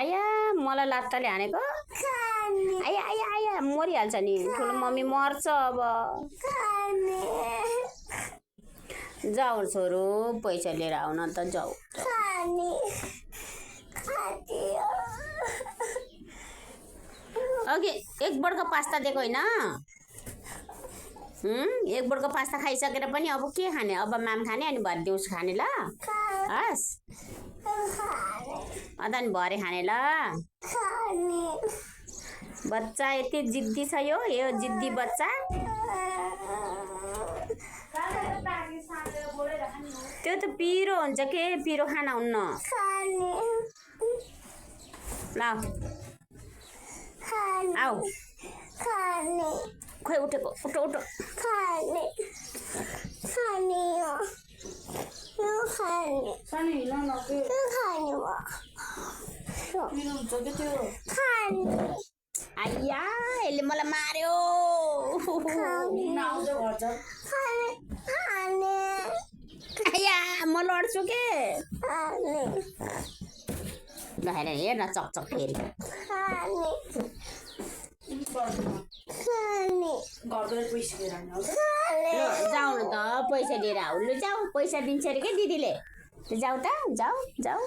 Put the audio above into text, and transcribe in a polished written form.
आया मलाई लात्ताले हानेको आया आया आया मरिहाल्छ नि ठुलो मम्मी मर्छ अब जाऊ छोरो पैसा लिएर आउन त जाऊ अघि एक बर्को पास्ता दिएको होइन एक बर्को पास्ता खाइसकेर पनि अब के खाने अब माम खाने अनि भरे दिउँसो खाने ल हस् अनि भरे खाने ल बच्चा यति जिद्दी छ यो जिद्दी बच्चा त्यो त पिरो हुन्छ के पिरो खाना हुन्न ल आऊ खोइ उठेको उठो उठो आइया यसले मलाई मार्यो आइया म लड्छु के ल हेर न चकचक फेरि जाऊ न त पैसा लिएर आऊ लु जाऊ पैसा दिन्छ अरे के दिदीले जाऊ त जाऊ जाऊ